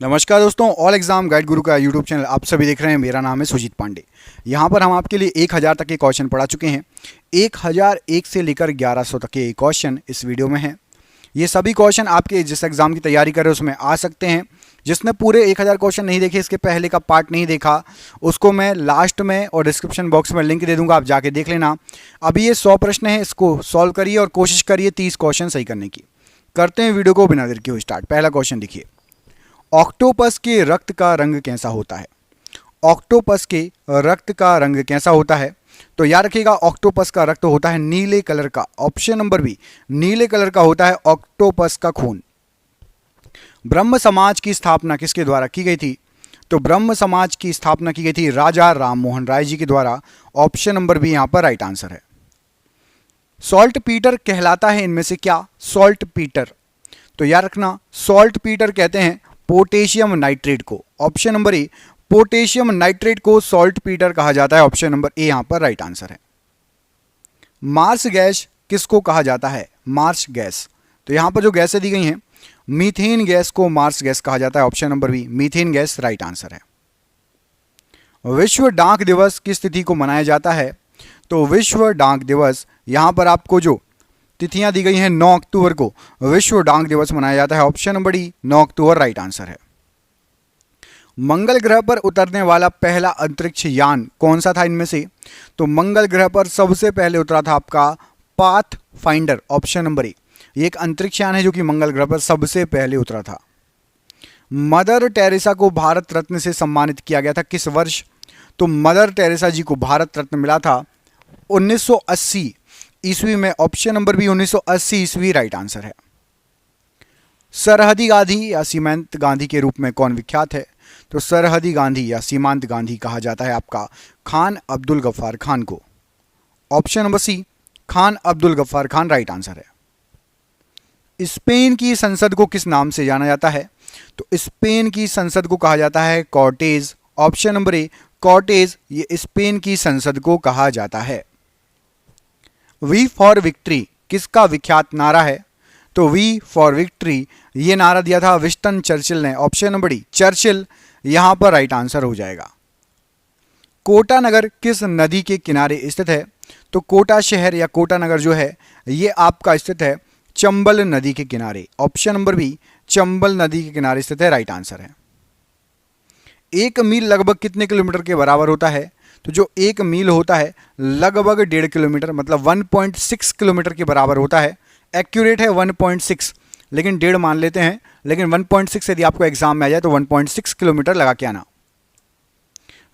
नमस्कार दोस्तों, all exam guide गुरु का यूट्यूब चैनल आप सभी देख रहे हैं। मेरा नाम है सुजीत पांडे। यहाँ पर हम आपके लिए 1000 तक के क्वेश्चन पढ़ा चुके हैं। 1001 से लेकर 1100 तक के क्वेश्चन इस वीडियो में हैं। ये सभी क्वेश्चन आपके जिस एग्ज़ाम की तैयारी कर रहे हैं उसमें आ सकते हैं। जिसने पूरे 1000 क्वेश्चन नहीं देखे, इसके पहले का पार्ट नहीं देखा, उसको मैं लास्ट में और डिस्क्रिप्शन बॉक्स में लिंक दे दूंगा, आप जाके देख लेना। अभी ये 100 प्रश्न है, इसको सॉल्व करिए और कोशिश करिए 30 क्वेश्चन सही करने की। करते हैं वीडियो को बिना देर किए स्टार्ट। पहला क्वेश्चन देखिए, ऑक्टोपस के रक्त का रंग कैसा होता है? ऑक्टोपस के रक्त का रंग कैसा होता है? तो याद रखिएगा, ऑक्टोपस का रक्त होता है नीले कलर का। ऑप्शन नंबर बी, नीले कलर का होता है ऑक्टोपस का खून। ब्रह्म समाज की स्थापना किसके द्वारा की गई थी? तो ब्रह्म समाज की स्थापना की गई थी राजा राम मोहन राय जी के द्वारा। ऑप्शन नंबर बी यहां पर राइट आंसर है। सॉल्ट पीटर कहलाता है इनमें से क्या? सॉल्ट पीटर, तो याद रखना, सॉल्ट पीटर कहते हैं पोटेशियम नाइट्रेट को। ऑप्शन नंबर ए, पोटेशियम नाइट्रेट को सॉल्ट पीटर कहा जाता है। ऑप्शन नंबर ए यहां पर राइट आंसर है। मार्स गैस किसको कहा जाता है? मार्स गैस, तो यहां पर जो गैसें दी गई हैं, मीथेन गैस को मार्स गैस कहा जाता है। Option number B, methane gas right answer है। विश्व डाक दिवस किस तिथि को मनाया जाता है? तो विश्व डाक दिवस, यहां पर आपको जो तिथियां दी गई हैं, 9 अक्टूबर को विश्व डाक दिवस मनाया जाता है। ऑप्शन नंबर डी, 9 अक्टूबर राइट आंसर है। मंगल ग्रह पर उतरने वाला पहला अंतरिक्ष यान कौन सा था इनमें से? तो मंगल ग्रह पर सबसे पहले उतरा था आपका पाथ फाइंडर। ऑप्शन नंबर ए, ये एक अंतरिक्ष यान है जो कि मंगल ग्रह पर सबसे पहले उतरा था। मदर टेरेसा को भारत रत्न से सम्मानित किया गया था किस वर्ष? तो मदर टेरेसा जी को भारत रत्न मिला था 1980 ईस्वी में। ऑप्शन नंबर बी, 1980 ईस्वी राइट आंसर है। सरहदी गांधी या सीमांत गांधी के रूप में कौन विख्यात है? तो सरहदी गांधी या सीमांत गांधी कहा जाता है आपका खान अब्दुल गफ्फार खान को। Option number C, Khan Abdul Ghaffar Khan right answer है। स्पेन की संसद को किस नाम से जाना जाता है? तो स्पेन की संसद को कहा जाता है कॉर्टेज। ऑप्शन नंबर ए, कॉर्टेज, ये स्पेन की संसद को कहा जाता है। वी फॉर विक्ट्री किसका विख्यात नारा है? तो वी फॉर विक्ट्री, ये नारा दिया था विंस्टन चर्चिल ने। ऑप्शन नंबर डी, चर्चिल यहां पर राइट आंसर हो जाएगा। कोटा नगर किस नदी के किनारे स्थित है? तो कोटा शहर या कोटा नगर जो है ये आपका स्थित है चंबल नदी के किनारे। ऑप्शन नंबर बी, चंबल नदी के किनारे स्थित है, राइट आंसर है। 1 मील लगभग कितने किलोमीटर के बराबर होता है? तो जो 1 मील होता है लगभग 1.5 किलोमीटर, मतलब 1.6 किलोमीटर के बराबर होता है। एक्यूरेट है 1.6, लेकिन 1.5 मान लेते हैं, लेकिन 1.6 यदि आपको एग्जाम में आ जाए तो 1.6 किलोमीटर लगा के आना।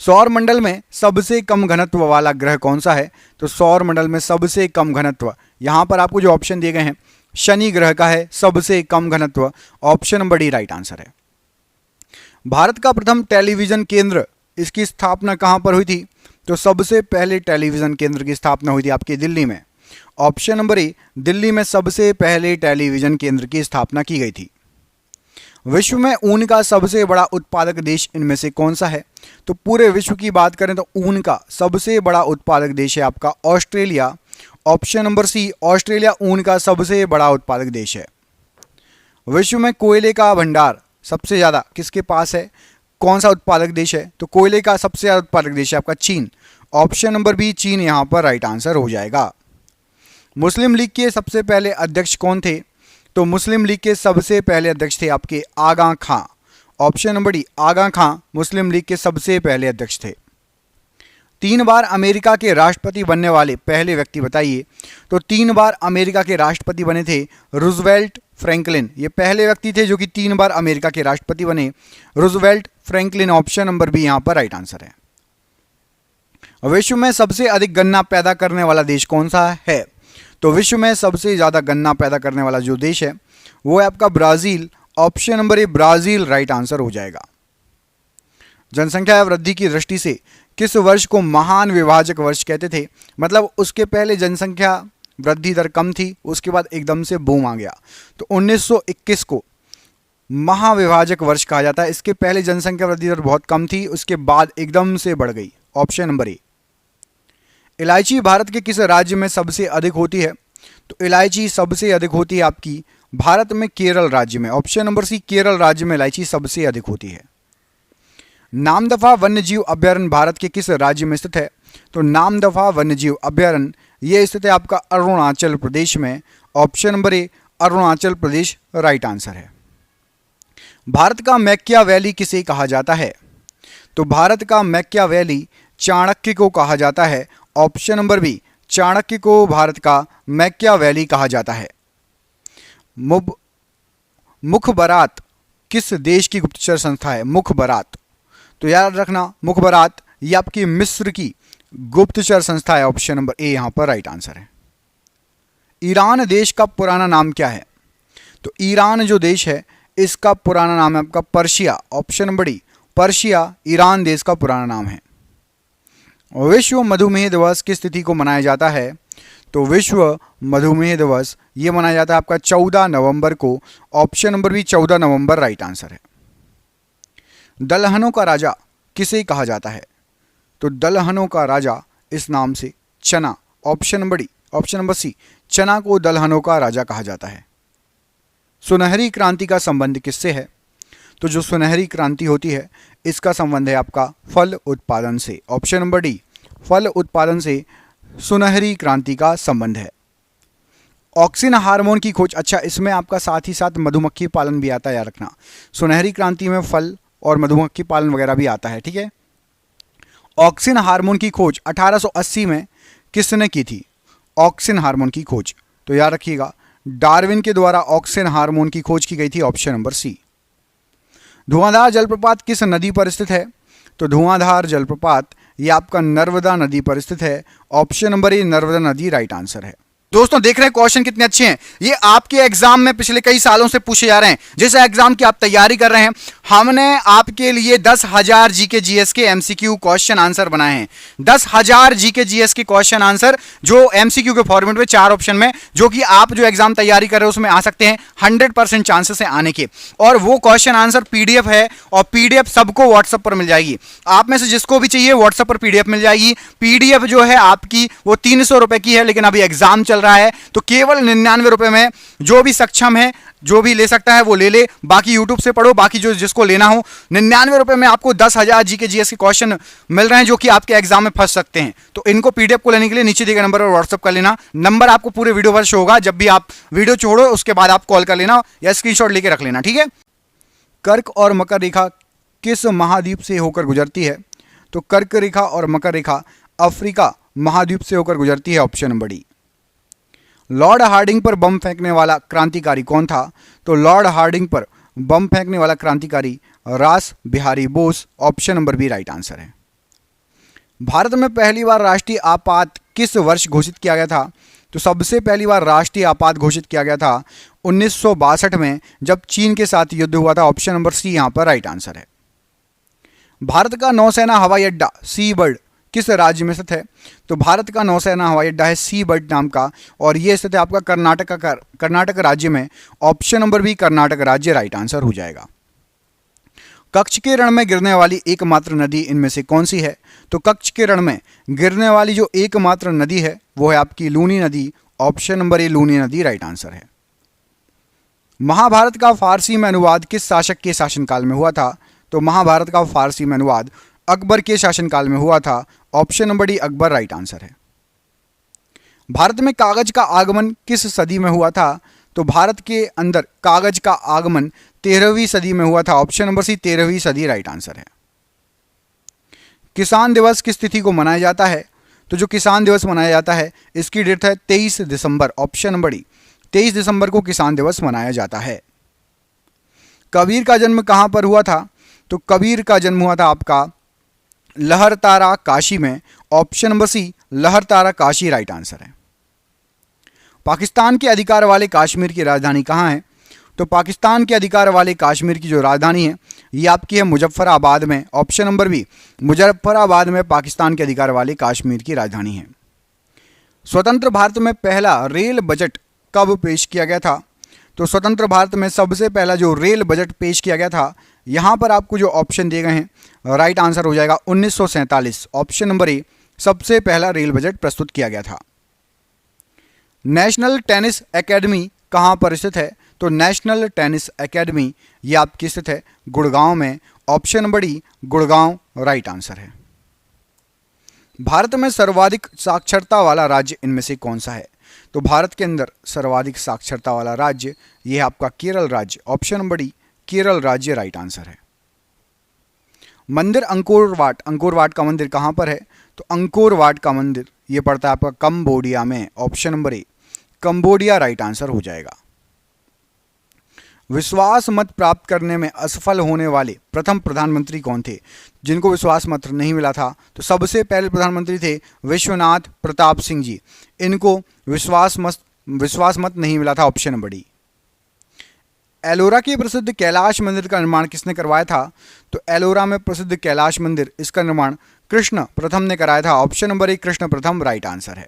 सौर मंडल में सबसे कम घनत्व वाला ग्रह कौन सा है? तो सौर मंडल में सबसे कम घनत्व, यहां पर आपको जो ऑप्शन दिए गए हैं, शनि ग्रह का है सबसे कम घनत्व। Option number D right answer है। भारत का प्रथम टेलीविजन केंद्र, इसकी स्थापना कहां पर हुई थी? तो सबसे पहले टेलीविजन केंद्र की स्थापना हुई थी आपकी दिल्ली में। ऑप्शन नंबर ए, दिल्ली में सबसे पहले टेलीविजन केंद्र की स्थापना की गई थी। विश्व में ऊन का सबसे बड़ा उत्पादक देश इनमें से कौन सा है? तो पूरे विश्व की बात करें तो ऊन का सबसे बड़ा उत्पादक देश है आपका Australia. Option number C, Australia ऊन का सबसे बड़ा उत्पादक देश है। विश्व में कोयले का भंडार सबसे ज़्यादा किसके पास है? कौन सा उत्पादक देश है? तो कोयले का सबसे ज़्यादा उत्पादक देश है आपका चीन। ऑप्शन नंबर बी, चीन यहाँ पर राइट आंसर हो जाएगा। मुस्लिम लीग के सबसे पहले अध्यक्ष कौन थे? तो मुस्लिम लीग के सबसे पहले अध्यक्ष थे आपके आगा खां। ऑप्शन नंबर डी, आगा खां मुस्लिम लीग के सबसे पहले अध्यक्ष थे। 3 बार अमेरिका के राष्ट्रपति बनने वाले पहले व्यक्ति बताइए। तो 3 बार अमेरिका के राष्ट्रपति बने थे रूजवेल्ट फ्रैंकलिन, ये पहले व्यक्ति थे जो कि 3 बार अमेरिका के राष्ट्रपति बने, Roosevelt Franklin. Option number B यहां पर राइट आंसर है। विश्व में सबसे अधिक गन्ना पैदा करने वाला देश कौन सा है? तो विश्व में सबसे ज्यादा गन्ना पैदा करने वाला जो देश है वो है आपका ब्राजील। ऑप्शन नंबर ए, ब्राजील राइट आंसर हो जाएगा। जनसंख्या वृद्धि की दृष्टि से किस वर्ष को महान विभाजक वर्ष कहते थे? मतलब उसके पहले जनसंख्या वृद्धि दर कम थी, उसके बाद एकदम से बूम आ गया, तो 1921 को महाविभाजक वर्ष कहा जाता है। इसके पहले जनसंख्या वृद्धि दर बहुत कम थी, उसके बाद एकदम से बढ़ गई। ऑप्शन नंबर ए। इलायची भारत के किस राज्य में सबसे अधिक होती है? तो इलायची सबसे अधिक होती है आपकी भारत में केरल राज्य में, ऑप्शन नंबर सी, केरल राज्य में इलायची सबसे अधिक होती है। नामदफा वन्यजीव अभयारण्य भारत के किस राज्य में स्थित है? तो नामदफा वन्यजीव अभयारण्य ये स्थित है आपका अरुणाचल प्रदेश में, ऑप्शन नंबर ए, अरुणाचल प्रदेश राइट आंसर है। भारत का मैकियावेली किसे कहा जाता है? तो भारत का मैकियावेली चाणक्य को कहा जाता है, ऑप्शन नंबर बी, चाणक्य को भारत का मैकियावेली कहा जाता है। मुखबरात किस देश की गुप्तचर संस्था है? मुखबरात, तो याद रखना मुखबरात ये आपकी मिस्र की गुप्तचर संस्था है, ऑप्शन नंबर ए यहां पर राइट आंसर है। ईरान देश का पुराना नाम क्या है? तो ईरान जो देश है इसका पुराना नाम है आपका Persia, option number D, Persia Iran देश का पुराना नाम है। विश्व मधुमेह दिवस किस तिथि को मनाया जाता है? तो विश्व मधुमेह दिवस ये मनाया जाता है आपका 14 नवंबर को, ऑप्शन नंबर बी 14 नवंबर राइट आंसर है। दलहनों का राजा किसे कहा जाता है? तो दलहनों का राजा इस नाम से चना, option number D, option number C, चना को दलहनों का राजा कहा जाता है। सुनहरी क्रांति का संबंध किससे है? तो जो सुनहरी क्रांति होती है इसका संबंध है आपका फल उत्पादन से, ऑप्शन नंबर डी, फल उत्पादन से सुनहरी क्रांति का संबंध है। ऑक्सिन हार्मोन की खोज, अच्छा इसमें आपका साथ ही साथ मधुमक्खी पालन भी आता है, याद रखना। सुनहरी क्रांति में फल और मधुमक्खी पालन वगैरह भी आता है, ठीक है। ऑक्सिन हार्मोन की खोज 1880 में किसने की थी? ऑक्सिन हार्मोन की खोज, तो याद रखिएगा डार्विन के द्वारा ऑक्सिन हार्मोन की खोज की गई थी, ऑप्शन नंबर सी। धुआंधार जलप्रपात किस नदी पर स्थित है? तो धुआंधार जलप्रपात ये आपका नर्मदा नदी पर स्थित है, ऑप्शन नंबर ए, नर्मदा नदी राइट आंसर है। दोस्तों देख रहे हैं क्वेश्चन कितने अच्छे हैं, ये आपके एग्जाम में पिछले कई सालों से पूछे जा रहे हैं। जिस एग्जाम की आप तैयारी कर रहे हैं हमने आपके लिए 10,000 जीके जीएस के एमसीक्यू क्वेश्चन आंसर बनाए हैं। 10,000 जीके जीएस के क्वेश्चन आंसर जो एमसीक्यू के फॉर्मेट में 4 ऑप्शन में, जो कि आप जो एग्जाम तैयारी कर रहे हो उसमें आ सकते हैं, 100% चांसेस है आने के। और वो क्वेश्चन आंसर पीडीएफ है और पीडीएफ सबको व्हाट्सएप पर मिल जाएगी। आप में से जिसको भी चाहिए व्हाट्सएप पर पीडीएफ मिल जाएगी। पीडीएफ जो है आपकी वो 300 रुपए की है, लेकिन अभी एग्जाम चल रहा है तो केवल 99 रुपए में जो भी सक्षम है, जो भी ले सकता है वो ले ले, बाकी यूट्यूब से पढ़ो, बाकी जो जिसको लेना हो 99 रुपए में आपको 10,000 जीके जीएस के क्वेश्चन मिल रहे हैं जो कि आपके एग्जाम में फंस सकते हैं। तो इनको पीडीएफ को लेने के लिए नीचे दिए गए नंबर पर व्हाट्सएप कर लेना। नंबर आपको पूरे वीडियो पर शो होगा, जब भी आप वीडियो छोड़ो उसके बाद आप कॉल कर लेना या स्क्रीनशॉट लेके रख लेना, ठीक है। कर्क और मकर रेखा किस महाद्वीप से होकर गुजरती है? तो कर्क रेखा और मकर रेखा अफ्रीका महाद्वीप से होकर गुजरती है, option number D. Lord Hardinge पर बम फेंकने वाला क्रांतिकारी कौन था? तो लॉर्ड हार्डिंग पर बम फेंकने वाला क्रांतिकारी Ras Bihari Bose, option number B right answer है। भारत में पहली बार राष्ट्रीय आपात किस वर्ष घोषित किया गया था? तो सबसे पहली बार राष्ट्रीय आपात घोषित किया गया था 1962 में, जब चीन के साथ युद्ध हुआ था, ऑप्शन नंबर सी यहां पर राइट आंसर है। भारत का नौसेना हवाई अड्डा सी बर्ड किस राज्य में स्थित है? तो भारत का नौसेना हवाई अड्डा है सी बर्ड नाम का, और यह स्थित है आपका कर्नाटक राज्य में, ऑप्शन नंबर बी कर्नाटक राज्य राइट आंसर हो जाएगा। कच्छ के रण में गिरने वाली एकमात्र नदी इनमें से कौन सी है? तो कच्छ के रण में गिरने वाली जो एकमात्र नदी है वो है आपकी लूनी नदी, ऑप्शन नंबर ए लूनी नदी राइट आंसर है। महाभारत का फारसी में अनुवाद किस शासक के शासनकाल में हुआ था? तो महाभारत का फारसी में अनुवाद अकबर के शासनकाल में हुआ था, option number D Akbar right answer है। भारत में कागज का आगमन किस सदी में हुआ था? तो भारत के अंदर कागज का आगमन 13वीं सदी में हुआ था, ऑप्शन नंबर सी 13वीं सदी राइट आंसर है। किसान दिवस किस तिथि को मनाया जाता है? तो जो किसान दिवस मनाया जाता है इसकी डेट है 23 दिसंबर, ऑप्शन नंबर डी 23 दिसंबर को किसान दिवस मनाया जाता है। कबीर का जन्म कहां पर हुआ था? तो कबीर का जन्म हुआ था आपका लहरतारा काशी में, option number C Lahartara Kashi right answer है। पाकिस्तान के अधिकार वाले कश्मीर की राजधानी कहाँ है? तो पाकिस्तान के अधिकार वाले कश्मीर की जो राजधानी है ये आपकी है मुजफ्फराबाद में, ऑप्शन नंबर बी मुजफ्फराबाद में पाकिस्तान के अधिकार वाले कश्मीर की राजधानी है। स्वतंत्र भारत में पहला रेल बजट कब पेश किया गया था? तो स्वतंत्र भारत में सबसे पहला जो रेल बजट पेश किया गया था, यहाँ पर आपको जो ऑप्शन दिए गए हैं राइट आंसर हो जाएगा 1947, ऑप्शन नंबर ए सबसे पहला रेल बजट प्रस्तुत किया गया था। नेशनल टेनिस एकेडमी कहाँ पर स्थित है? तो नेशनल टेनिस एकेडमी ये आपकी स्थित है गुड़गांव में। Option number D Gurgaon right answer है। भारत में सर्वाधिक साक्षरता वाला राज्य इनमें से कौन सा है? तो भारत के अंदर सर्वाधिक साक्षरता वाला राज्य ये है आपका केरल राज्य। ऑप्शन नंबर डी केरल राज्य राइट आंसर है। मंदिर अंकोर वाट का मंदिर कहाँ पर है? तो अंकोर वाट का मंदिर ये पड़ता है आपका कंबोडिया में। ऑप्शन नंबर ए कंबोडिया राइट आंसर हो जाएगा। विश्वास मत प्राप्त करने में असफल होने वाले प्रथम प्रधानमंत्री कौन थे? जिनको विश्वास मत नहीं मिला था, तो सबसे पहले प्रधानमंत्री थे विश्वनाथ प्रताप सिंह जी। इनको विश्वास मत नहीं मिला था। Option number D. एलोरा के प्रसिद्ध कैलाश मंदिर का निर्माण किसने करवाया था? तो एलोरा में प्रसिद्ध कैलाश मंदिर इसका निर्माण कृष्ण प्रथम ने कराया था। ऑप्शन नंबर ए कृष्ण प्रथम राइट आंसर है।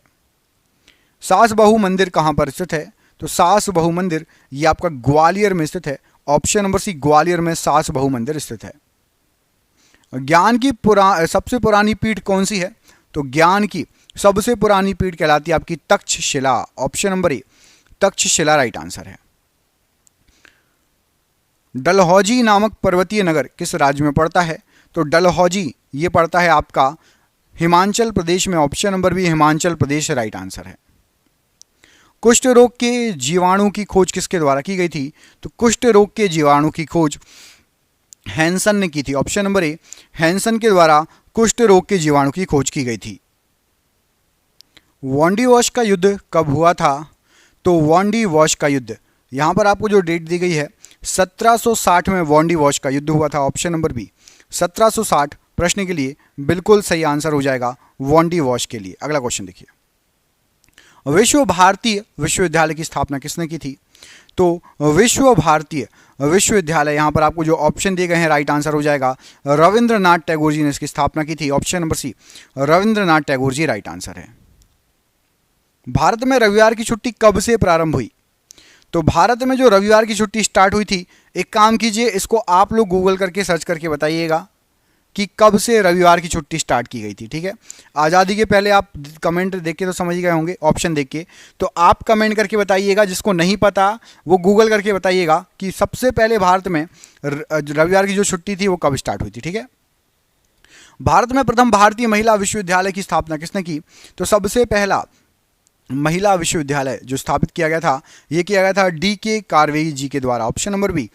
सास बहू मंदिर कहाँ पर स्थित है? तो सास बहू मंदिर ये आपका ग्वालियर में स्थित है। ऑप्शन नंबर सी ग्वालियर में सास बहू मंदिर स्थित है। ज्ञान की सबसे पुरानी पीठ कौन सी है? तो ज्ञान की सबसे पुरानी पीठ कहलाती है आपकी तक्षशिला। ऑप्शन नंबर ए तक्षशिला राइट आंसर है। डलहौजी नामक पर्वतीय नगर किस राज्य में पड़ता है? तो डलहौजी ये पड़ता है आपका हिमाचल प्रदेश में। Option number B Himachal Pradesh right answer है। कुष्ठ रोग के जीवाणु की खोज किसके द्वारा की गई थी? तो कुष्ठ रोग के जीवाणु की खोज हैंसन ने की थी। ऑप्शन नंबर ए हैंसन के द्वारा कुष्ठ रोग के जीवाणु की खोज की गई थी। वांडी वॉश का युद्ध कब हुआ था? तो वांडी वॉश का युद्ध यहाँ पर आपको जो डेट दी गई है 1760 में वांडी वॉश का युद्ध हुआ था। ऑप्शन नंबर बी 1760 प्रश्न के लिए बिल्कुल सही आंसर हो जाएगा वांडी वॉश के लिए। अगला क्वेश्चन देखिए। विश्व भारतीय विश्वविद्यालय की स्थापना किसने की थी? तो विश्व भारतीय विश्वविद्यालय यहाँ पर आपको जो ऑप्शन दिए गए हैं राइट आंसर हो जाएगा रविंद्रनाथ टैगोर जी ने इसकी स्थापना की थी। Option number C Rabindranath Tagore ji right answer है। भारत में रविवार की छुट्टी कब से प्रारंभ हुई? तो भारत में जो रविवार की छुट्टी स्टार्ट हुई थी, एक काम कीजिए इसको आप लोग गूगल करके सर्च करके बताइएगा कि कब से रविवार की छुट्टी स्टार्ट की गई थी। ठीक है, आज़ादी के पहले आप कमेंट देख के तो समझ ही गए होंगे ऑप्शन देख के, तो आप कमेंट करके बताइएगा। जिसको नहीं पता वो गूगल करके बताइएगा कि सबसे पहले भारत में रविवार की जो छुट्टी थी वो कब स्टार्ट हुई थी। ठीक है, भारत में प्रथम भारतीय महिला विश्वविद्यालय की स्थापना किसने की? तो सबसे पहला महिला विश्वविद्यालय जो स्थापित किया गया था ये किया गया था D.K. कार्वे जी के द्वारा। Option number B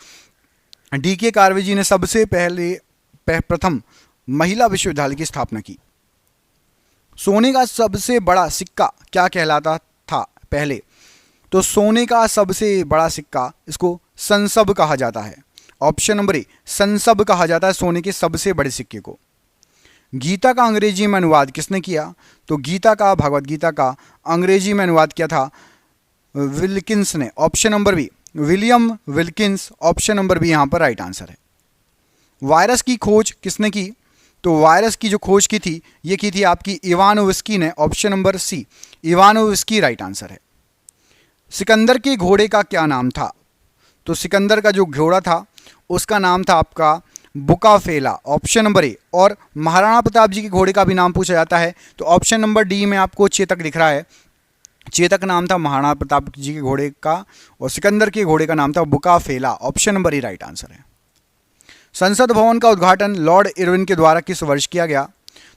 D.K. Karve ji ने सबसे पहले प्रथम महिला विश्वविद्यालय की स्थापना की। सोने का सबसे बड़ा सिक्का क्या कहलाता था पहले? तो सोने का सबसे बड़ा सिक्का इसको संसब कहा जाता है। ऑप्शन नंबर ए संसब कहा जाता है सोने के सबसे बड़े सिक्के को। गीता का अंग्रेजी में अनुवाद किसने किया? तो गीता का भगवत गीता का अंग्रेजी में अनुवाद किया था विल्किंस ने। Option number B William Wilkins. Option number B यहाँ पर राइट आंसर है। वायरस की खोज किसने की? तो वायरस की जो खोज की थी ये की थी आपकी इवानोविस्की ने। Option number C Ivanovsky right answer है। सिकंदर के घोड़े का क्या नाम था? तो सिकंदर का जो घोड़ा था उसका नाम था आपका बुकाफेला। ऑप्शन नंबर ए। और महाराणा प्रताप जी के घोड़े का भी नाम पूछा जाता है, तो ऑप्शन नंबर डी में आपको चेतक दिख रहा है। चेतक नाम था महाराणा प्रताप जी के घोड़े का और सिकंदर के घोड़े का नाम था बुकाफेला। Option number A right answer है। संसद भवन का उद्घाटन लॉर्ड इरविन के द्वारा किस वर्ष किया गया?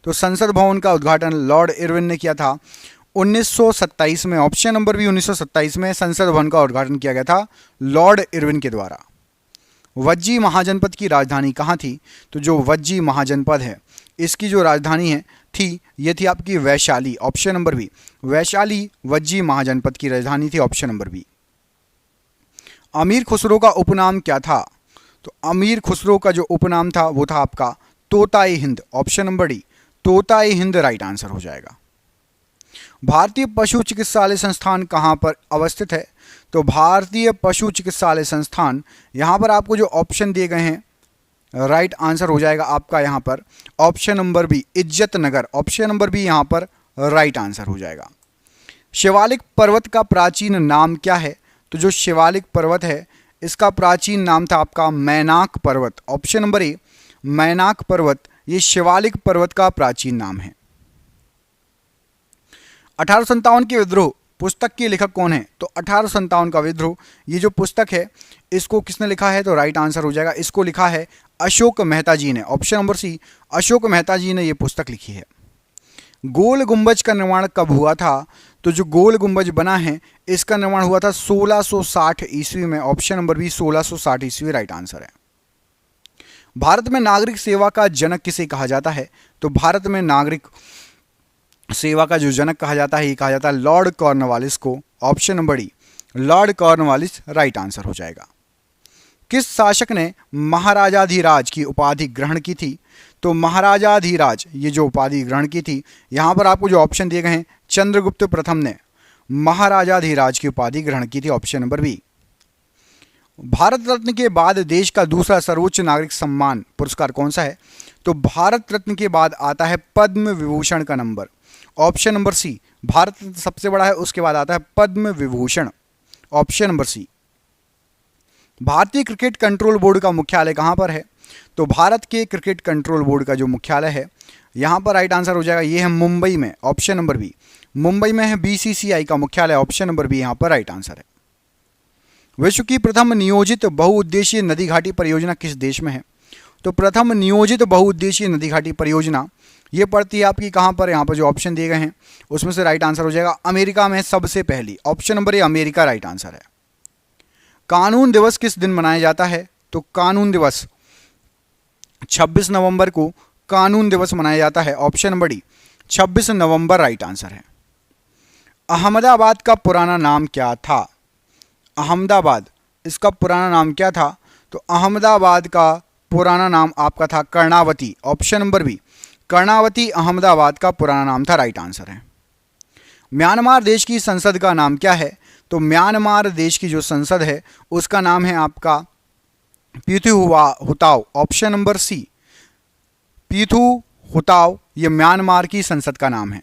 तो संसद भवन का उद्घाटन लॉर्ड इरविन ने किया था 1927 में। ऑप्शन नंबर बी 1927 में संसद भवन का उद्घाटन किया गया था लॉर्ड इरविन के द्वारा। वज्जी महाजनपद की राजधानी कहाँ थी? तो जो वज्जी महाजनपद है इसकी जो राजधानी है थी ये थी आपकी Vaishali. Option number B Vaishali Vajji महाजनपद की राजधानी थी। Option number B. Amir Khusro का उपनाम क्या था? तो अमीर खुसरो का जो उपनाम था वो था आपका Tota-e Hind. Option number D Tota-e Hind right answer हो जाएगा। भारतीय पशु चिकित्सालय संस्थान कहाँ पर अवस्थित है? तो भारतीय पशु चिकित्सालय संस्थान यहाँ पर आपको जो ऑप्शन दिए गए हैं राइट आंसर हो जाएगा आपका यहाँ पर ऑप्शन नंबर बी इज्जत नगर। ऑप्शन नंबर बी यहाँ पर राइट आंसर हो जाएगा। शिवालिक पर्वत का प्राचीन नाम क्या है? तो जो शिवालिक पर्वत है इसका प्राचीन नाम था आपका मैनाक पर्वत। ऑप्शन नंबर ए मैनाक पर्वत ये शिवालिक पर्वत का प्राचीन नाम है। 1857 के विद्रोह पुस्तक के लेखक कौन है? तो 1857 का विद्रोह, ये जो पुस्तक है इसको किसने लिखा है? तो राइट आंसर हो जाएगा, इसको लिखा है अशोक मेहता जी ने। Option number C, Ashok Mehta ji ने ये पुस्तक लिखी है। गोल गुंबज का निर्माण कब हुआ था? तो जो गोल गुंबज बना है इसका निर्माण हुआ था 1660 ईस्वी में। ऑप्शन नंबर बी 1660 ईस्वी राइट आंसर है। भारत में नागरिक सेवा का जनक किसे कहा जाता है? तो भारत में नागरिक सेवा का जो जनक कहा जाता है ये कहा जाता है लॉर्ड कॉर्नवालिस को। Option number D Lord Cornwallis right answer हो जाएगा। किस शासक ने महाराजाधिराज की उपाधि ग्रहण की थी? तो महाराजाधिराज ये जो उपाधि ग्रहण की थी, यहाँ पर आपको जो ऑप्शन दिए गए हैं, चंद्रगुप्त प्रथम ने महाराजाधिराज की उपाधि ग्रहण की थी। Option number B. Bharat Ratna के बाद देश का दूसरा सर्वोच्च नागरिक सम्मान पुरस्कार कौन सा है? तो भारत रत्न के बाद आता है पद्म विभूषण का नंबर। Option number C, Bharat Ratna सबसे बड़ा है, उसके बाद आता है Padma Vibhushan. Option number C. भारतीय क्रिकेट कंट्रोल बोर्ड का मुख्यालय कहाँ पर है? तो भारत के क्रिकेट कंट्रोल बोर्ड का जो मुख्यालय है यहाँ पर राइट आंसर हो जाएगा, ये है मुंबई में। ऑप्शन नंबर बी, मुंबई में है बीसीसीआई का मुख्यालय। ऑप्शन नंबर बी यहाँ पर राइट आंसर है। विश्व की प्रथम नियोजित बहुउद्देशीय नदी घाटी परियोजना किस देश में है? तो प्रथम नियोजित बहुउद्देशीय नदी घाटी परियोजना ये पड़ती है आपकी कहाँ पर? यहाँ पर जो ऑप्शन दिए गए हैं उसमें से राइट आंसर हो जाएगा अमेरिका में सबसे पहली। Option number A America right answer है। कानून दिवस किस दिन मनाया जाता है? तो कानून दिवस 26 नवंबर को कानून दिवस मनाया जाता है। ऑप्शन नंबर डी 26 नवंबर राइट आंसर है। अहमदाबाद का पुराना नाम क्या था? अहमदाबाद इसका पुराना नाम क्या था? तो अहमदाबाद का पुराना नाम आपका था Karnavati. Option number B Karnavati Ahmedabad का पुराना नाम था राइट आंसर है। म्यांमार देश की संसद का नाम क्या है? तो म्यांमार देश की जो संसद है उसका नाम है आपका पीथुहुताओ। ऑप्शन नंबर सी पीथुहुताओ ये म्यांमार की संसद का नाम है।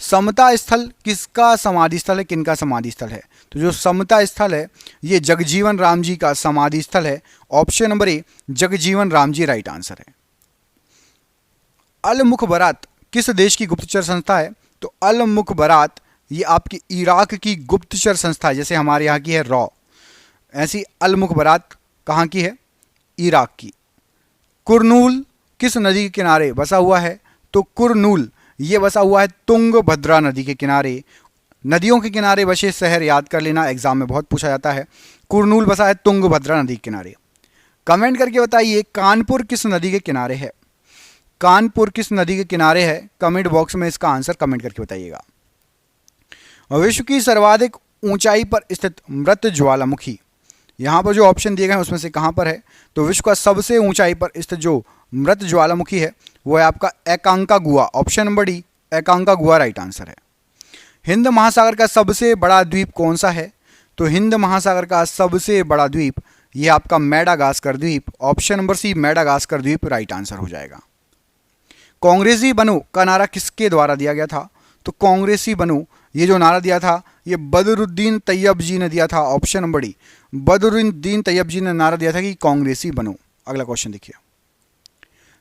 समता स्थल किसका समाधि स्थल है, किनका समाधि स्थल है? तो जो समता स्थल है ये जगजीवन राम जी का समाधि स्थल है। Option number A Jagjivan Ram ji right answer है। अल मुखबरात किस देश की गुप्तचर संस्था है? तो अल मुखबरात ये आपकी इराक की गुप्तचर संस्था है, जैसे हमारे यहाँ की है रॉ, ऐसी अल मुखबरात कहाँ की है? इराक की। कुरनूल किस नदी के किनारे बसा हुआ है? तो कुरनूल ये बसा हुआ है तुंगभद्रा नदी के किनारे। नदियों के किनारे बसे शहर याद कर लेना, एग्जाम में बहुत पूछा जाता है। कुरनूल बसा है तुंगभद्रा नदी के किनारे। कमेंट करके बताइए कानपुर किस नदी के किनारे है? कानपुर किस नदी के किनारे है? कमेंट बॉक्स में इसका आंसर कमेंट करके बताइएगा। विश्व की सर्वाधिक ऊंचाई पर स्थित मृत ज्वालामुखी, यहाँ पर जो ऑप्शन दिए गए हैं उसमें से कहाँ पर है? तो विश्व का सबसे ऊंचाई पर स्थित जो मृत ज्वालामुखी है वो है आपका एकांकागुआ। Option number D एकांकागुआ right answer है। हिंद महासागर का सबसे बड़ा द्वीप कौन सा है? तो हिंद महासागर का सबसे बड़ा द्वीप ये आपका मेडागास्कर द्वीप। ऑप्शन नंबर सी मेडागास्कर द्वीप राइट आंसर हो जाएगा। कांग्रेसी बनो का नारा किसके द्वारा दिया गया था? तो कांग्रेसी बनो ये जो नारा दिया था ये बदरुद्दीन तैयब जी ने दिया था। Option number D Badruddin Tyab ji ने नारा दिया था कि कांग्रेसी बनो। अगला क्वेश्चन देखिए,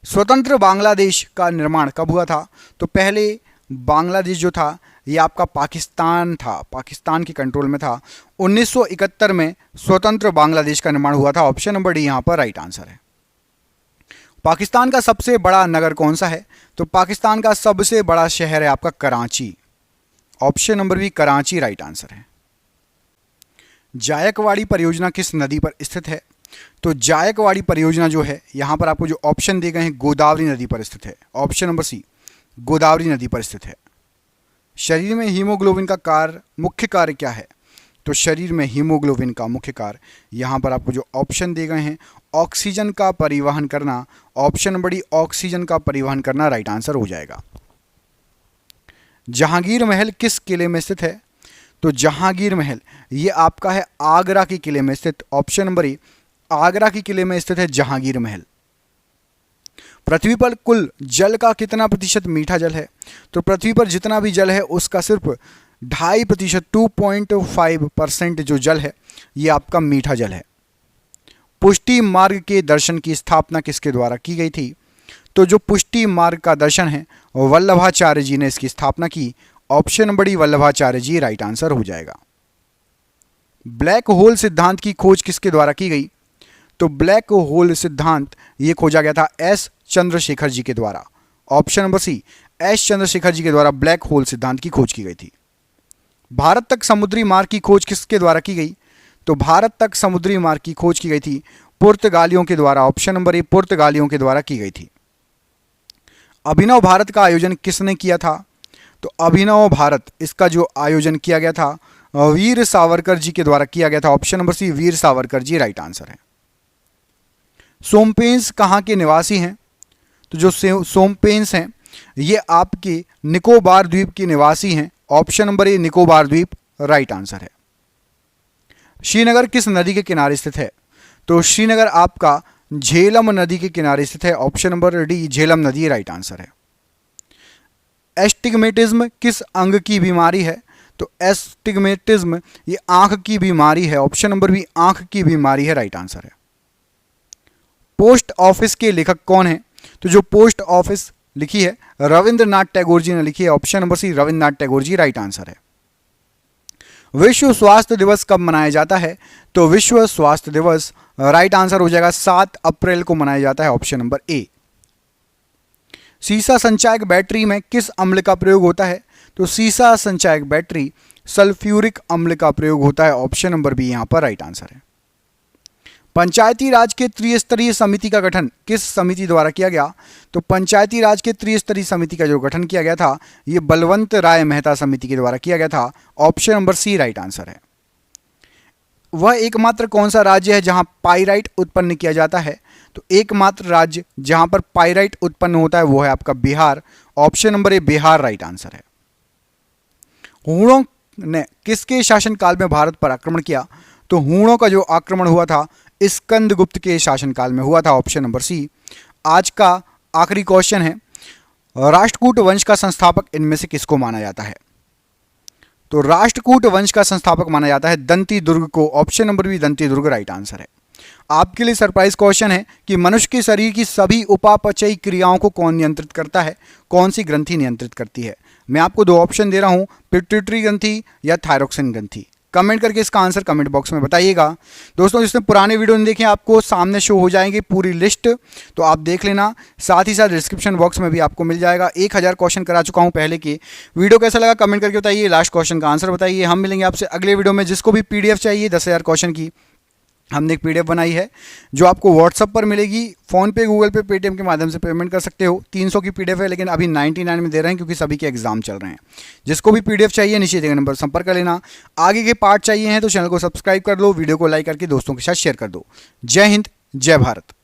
स्वतंत्र बांग्लादेश का निर्माण कब हुआ था? तो पहले बांग्लादेश जो था ये आपका पाकिस्तान था, पाकिस्तान के कंट्रोल में था। 1971 में स्वतंत्र बांग्लादेश का निर्माण हुआ था। ऑप्शन नंबर डी यहाँ पर राइट आंसर है। पाकिस्तान का सबसे बड़ा नगर कौन सा है? तो पाकिस्तान का सबसे बड़ा शहर है आपका Karachi. Option number B Karachi right answer है। जायकवाड़ी परियोजना किस नदी पर स्थित है? तो जायकवाड़ी परियोजना जो है यहाँ पर आपको जो ऑप्शन दिए गए हैं गोदावरी नदी पर स्थित है। ऑप्शन नंबर सी गोदावरी नदी पर स्थित है। शरीर में हीमोग्लोबिन का मुख्य कार्य क्या है? तो शरीर में हीमोग्लोबिन का मुख्य कार्य यहाँ पर आपको जो ऑप्शन दिए गए हैं ऑक्सीजन का परिवहन करना। ऑप्शन नंबर डी ऑक्सीजन का परिवहन करना राइट आंसर हो जाएगा। जहांगीर महल किस किले में स्थित है? तो जहांगीर महल ये आपका है आगरा के किले में स्थित। ऑप्शन नंबर ए आगरा के किले में स्थित है जहांगीर महल। पृथ्वी पर कुल जल का कितना प्रतिशत मीठा जल है? तो पृथ्वी पर जितना भी जल है उसका सिर्फ 2.5% 2.5% जो जल है ये आपका मीठा जल है। पुष्टि मार्ग के दर्शन की स्थापना किसके द्वारा की गई थी? तो जो पुष्टि मार्ग का दर्शन है वल्लभाचार्य जी ने इसकी स्थापना की। ऑप्शन नंबर डी वल्लभाचार्य जी राइट आंसर हो जाएगा। ब्लैक होल सिद्धांत की खोज किसके द्वारा की गई? तो ब्लैक होल सिद्धांत ये खोजा गया था एस चंद्रशेखर जी के द्वारा। Option number C, S Chandrashekhar ji के द्वारा ब्लैक होल सिद्धांत की खोज की गई थी। भारत तक समुद्री मार्ग की खोज किसके द्वारा की गई? तो भारत तक समुद्री मार्ग की खोज की गई थी पुर्तगालियों के द्वारा। ऑप्शन नंबर ए, पुर्तगालियों के द्वारा की गई थी। अभिनव भारत का आयोजन किसने किया था? तो अभिनव भारत, इसका जो आयोजन किया गया था वीर सावरकर जी के द्वारा किया गया था। ऑप्शन नंबर सी, वीर सावरकर जी राइट आंसर है। सोमपेंस कहाँ के निवासी हैं? तो जो सोमपेंस हैं ये आपके निकोबार द्वीप के निवासी हैं। ऑप्शन नंबर ए, निकोबार द्वीप राइट आंसर है। श्रीनगर किस नदी के किनारे स्थित है? तो श्रीनगर आपका झेलम नदी के किनारे स्थित है। ऑप्शन नंबर डी, झेलम नदी राइट आंसर है। एस्टिग्मेटिज्म किस अंग की बीमारी है? तो एस्टिग्मेटिज्म ये आंख की बीमारी है। ऑप्शन नंबर बी, आंख की बीमारी है राइट आंसर है। पोस्ट ऑफिस के लेखक कौन है? तो जो पोस्ट ऑफिस लिखी है रविंद्रनाथ टैगोर जी ने लिखी है। Option number C, Rabindranath Tagore ji right answer है। विश्व स्वास्थ्य दिवस कब मनाया जाता है? तो विश्व स्वास्थ्य दिवस राइट आंसर हो जाएगा 7 अप्रैल को मनाया जाता है। ऑप्शन नंबर ए। सीसा संचायक बैटरी में किस अम्ल का प्रयोग होता है? तो सीसा संचायक बैटरी सल्फ्यूरिक अम्ल का प्रयोग होता है। ऑप्शन नंबर बी यहां पर राइट आंसर है। पंचायती राज के त्रिस्तरीय समिति का गठन किस समिति द्वारा किया गया? तो पंचायती राज के त्रिस्तरीय समिति का जो गठन किया गया था यह बलवंत राय मेहता समिति के द्वारा किया गया था। Option number C right answer है। वह एकमात्र कौन सा राज्य है जहां पाइराइट उत्पन्न किया जाता है? तो एकमात्र राज्य जहां पर पाइराइट उत्पन्न होता है वो है आपका बिहार। ऑप्शन नंबर ए, बिहार राइट आंसर है। हूणों ने किसके शासनकाल में भारत पर आक्रमण किया? तो हूणों का जो आक्रमण हुआ था स्कंदगुप्त के शासनकाल में हुआ था। Option number C. आज का आखिरी क्वेश्चन है, राष्ट्रकूट वंश का संस्थापक इनमें से किसको माना जाता है? तो राष्ट्रकूट वंश का संस्थापक माना जाता है दंती दुर्ग को। ऑप्शन नंबर बी, दंती दुर्ग राइट आंसर है। आपके लिए सरप्राइज क्वेश्चन है कि मनुष्य के शरीर की सभी उपापचयी क्रियाओं को कौन नियंत्रित करता है? कौन सी ग्रंथि नियंत्रित करती है? मैं आपको 2 ऑप्शन दे रहा हूं, पिट्यूटरी ग्रंथि या थायरोक्सिन ग्रंथि। कमेंट करके इसका आंसर कमेंट बॉक्स में बताइएगा। दोस्तों जिसने पुराने वीडियो नहीं देखे आपको सामने शो हो जाएंगे पूरी लिस्ट, तो आप देख लेना। साथ ही साथ डिस्क्रिप्शन बॉक्स में भी आपको मिल जाएगा। 1000 क्वेश्चन करा चुका हूं पहले के। वीडियो कैसा लगा कमेंट करके बताइए, लास्ट क्वेश्चन का आंसर बताइए। हम मिलेंगे आपसे अगले वीडियो में। जिसको भी PDF चाहिए 10,000 क्वेश्चन की, हमने एक PDF बनाई है जो आपको WhatsApp पर मिलेगी। फ़ोनपे, गूगल पे, पेटीएम के माध्यम से पेमेंट कर सकते हो। 300 की PDF है, लेकिन अभी 99 में दे रहे हैं क्योंकि सभी के एग्जाम चल रहे हैं। जिसको भी PDF चाहिए नीचे दिए गए नंबर संपर्क कर लेना। आगे के पार्ट चाहिए हैं तो चैनल को सब्सक्राइब कर दो, वीडियो को लाइक करके दोस्तों के साथ शेयर कर दो। जय हिंद, जय भारत।